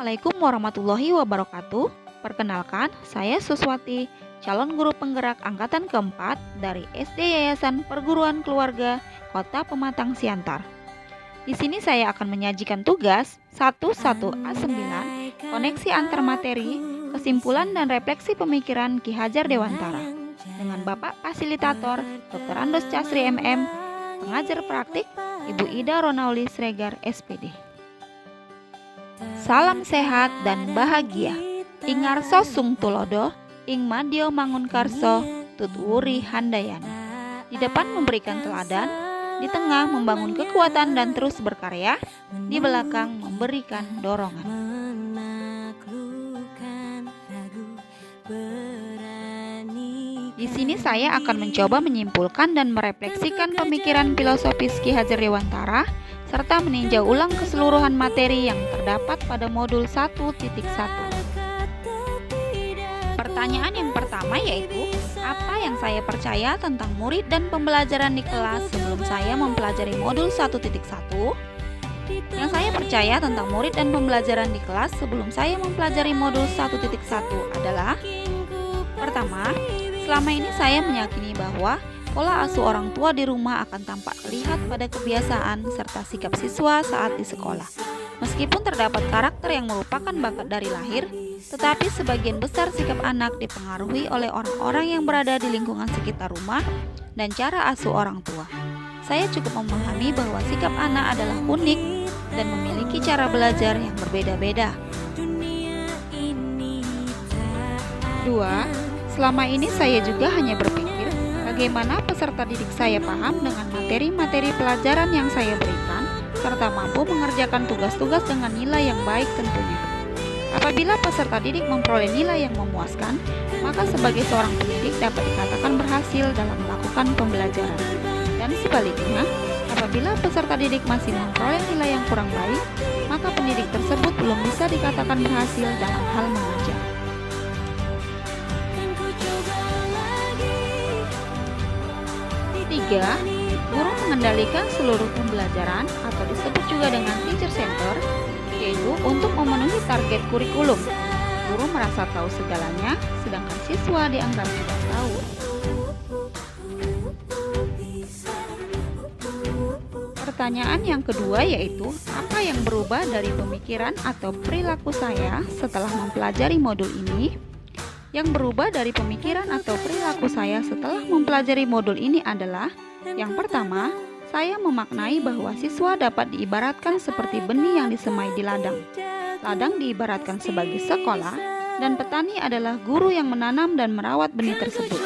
Assalamualaikum warahmatullahi wabarakatuh. Perkenalkan, saya Suswati, calon guru penggerak angkatan keempat dari SD Yayasan Perguruan Keluarga Kota Pematang Siantar. Di sini saya akan menyajikan tugas 11A9, koneksi antar materi, kesimpulan dan refleksi pemikiran Ki Hajar Dewantara dengan Bapak Fasilitator Dr. Andos Casri MM, pengajar praktik Ibu Ida Ronauli Sregar SPD. Salam sehat dan bahagia. Ingarso sung tulodo, ing madyo mangun karso, tut wuri handayani. Di depan memberikan teladan, di tengah membangun kekuatan dan terus berkarya, di belakang memberikan dorongan. Di sini saya akan mencoba menyimpulkan dan merefleksikan pemikiran filosofis Ki Hajar Dewantara serta meninjau ulang keseluruhan materi yang terdapat pada modul 1.1. Pertanyaan yang pertama yaitu, apa yang saya percaya tentang murid dan pembelajaran di kelas sebelum saya mempelajari modul 1.1? Yang saya percaya tentang murid dan pembelajaran di kelas sebelum saya mempelajari modul 1.1 adalah: pertama, selama ini saya meyakini bahwa pola asuh orang tua di rumah akan tampak terlihat pada kebiasaan serta sikap siswa saat di sekolah. Meskipun terdapat karakter yang merupakan bakat dari lahir, tetapi sebagian besar sikap anak dipengaruhi oleh orang-orang yang berada di lingkungan sekitar rumah dan cara asuh orang tua. Saya cukup memahami bahwa sikap anak adalah unik dan memiliki cara belajar yang berbeda-beda. 2. Selama ini saya juga hanya berpikir bagaimana peserta didik saya paham dengan materi-materi pelajaran yang saya berikan, serta mampu mengerjakan tugas-tugas dengan nilai yang baik tentunya. Apabila peserta didik memperoleh nilai yang memuaskan, maka sebagai seorang pendidik dapat dikatakan berhasil dalam melakukan pembelajaran. Dan sebaliknya, apabila peserta didik masih memperoleh nilai yang kurang baik, maka pendidik tersebut belum bisa dikatakan berhasil dalam hal mengajar. 3. Guru mengendalikan seluruh pembelajaran atau disebut juga dengan teacher center, yaitu untuk memenuhi target kurikulum. Guru merasa tahu segalanya, sedangkan siswa dianggap tidak tahu. Pertanyaan yang kedua yaitu, apa yang berubah dari pemikiran atau perilaku saya setelah mempelajari modul ini? Yang berubah dari pemikiran atau perilaku saya setelah mempelajari modul ini adalah: yang pertama, saya memaknai bahwa siswa dapat diibaratkan seperti benih yang disemai di ladang. Ladang diibaratkan sebagai sekolah, dan petani adalah guru yang menanam dan merawat benih tersebut.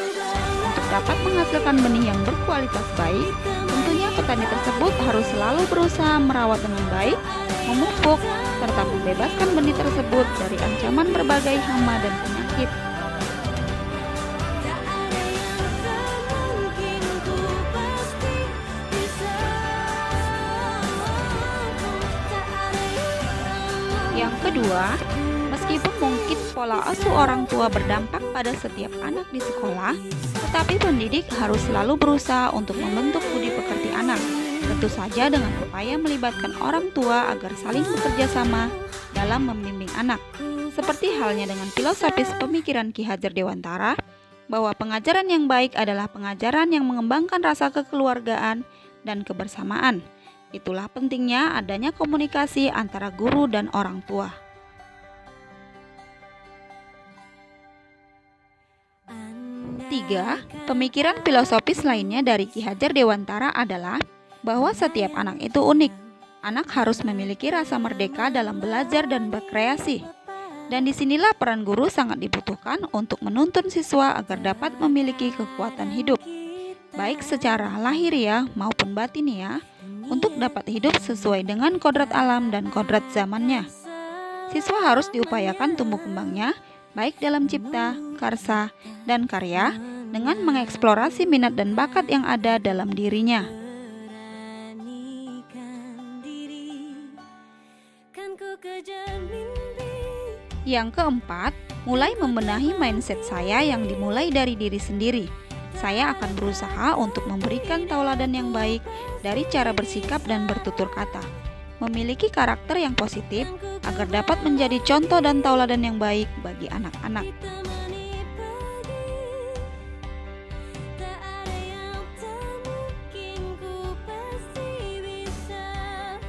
Untuk dapat menghasilkan benih yang berkualitas baik, tentunya petani tersebut harus selalu berusaha merawat dengan baik, memupuk, serta membebaskan benih tersebut dari ancaman berbagai hama dan penyakit. Yang kedua, meskipun mungkin pola asuh orang tua berdampak pada setiap anak di sekolah, tetapi pendidik harus selalu berusaha untuk membentuk budi pekerti anak, tentu saja dengan upaya melibatkan orang tua agar saling bekerja sama dalam membimbing anak. Seperti halnya dengan filosofis pemikiran Ki Hajar Dewantara, bahwa pengajaran yang baik adalah pengajaran yang mengembangkan rasa kekeluargaan dan kebersamaan. Itulah pentingnya adanya komunikasi antara guru dan orang tua. 3. Pemikiran filosofis lainnya dari Ki Hajar Dewantara adalah bahwa setiap anak itu unik. Anak harus memiliki rasa merdeka dalam belajar dan berkreasi. Dan disinilah peran guru sangat dibutuhkan untuk menuntun siswa agar dapat memiliki kekuatan hidup, baik secara lahiriah maupun batiniah, untuk dapat hidup sesuai dengan kodrat alam dan kodrat zamannya. Siswa harus diupayakan tumbuh kembangnya, baik dalam cipta, karsa, dan karya, dengan mengeksplorasi minat dan bakat yang ada dalam dirinya. Yang keempat, mulai membenahi mindset saya yang dimulai dari diri sendiri. Saya akan berusaha untuk memberikan tauladan yang baik dari cara bersikap dan bertutur kata. memiliki karakter yang positif agar dapat menjadi contoh dan tauladan yang baik bagi anak-anak.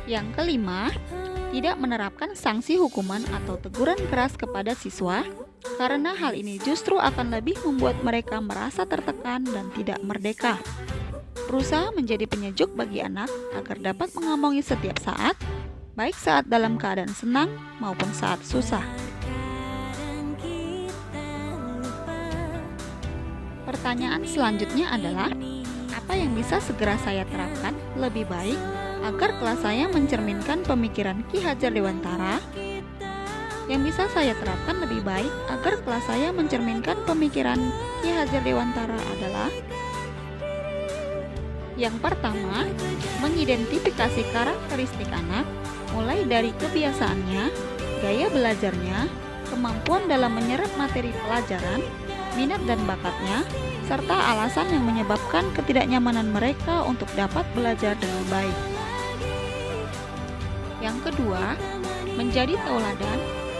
Yang kelima, tidak menerapkan sanksi hukuman atau teguran keras kepada siswa, karena hal ini justru akan lebih membuat mereka merasa tertekan dan tidak merdeka. Berusaha menjadi penyejuk bagi anak agar dapat mengomongi setiap saat, baik saat dalam keadaan senang maupun saat susah. Pertanyaan selanjutnya adalah, apa yang bisa segera saya terapkan lebih baik agar kelas saya mencerminkan pemikiran Ki Hajar Dewantara? Yang bisa saya terapkan lebih baik agar kelas saya mencerminkan pemikiran Ki Hajar Dewantara adalah: yang pertama, mengidentifikasi karakteristik anak mulai dari kebiasaannya, gaya belajarnya, kemampuan dalam menyerap materi pelajaran, minat dan bakatnya, serta alasan yang menyebabkan ketidaknyamanan mereka untuk dapat belajar dengan baik. Yang kedua, menjadi tauladan,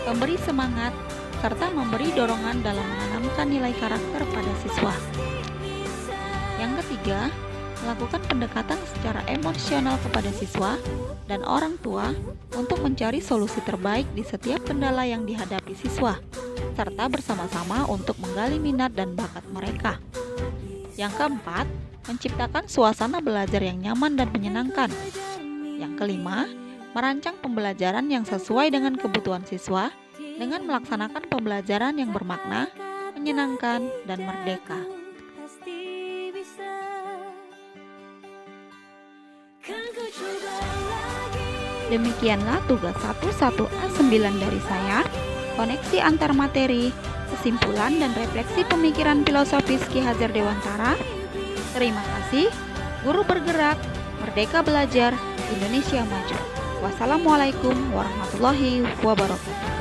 pemberi semangat, serta memberi dorongan dalam menanamkan nilai karakter pada siswa. Yang ketiga, melakukan pendekatan secara emosional kepada siswa dan orang tua untuk mencari solusi terbaik di setiap kendala yang dihadapi siswa, serta bersama-sama untuk menggali minat dan bakat mereka. Yang keempat, menciptakan suasana belajar yang nyaman dan menyenangkan. Yang kelima, merancang pembelajaran yang sesuai dengan kebutuhan siswa dengan melaksanakan pembelajaran yang bermakna, menyenangkan, dan merdeka. Demikianlah tugas 11A9 dari saya, koneksi antar materi, kesimpulan dan refleksi pemikiran filosofis Ki Hajar Dewantara. Terima kasih, guru bergerak, merdeka belajar, Indonesia maju. Wassalamualaikum warahmatullahi wabarakatuh.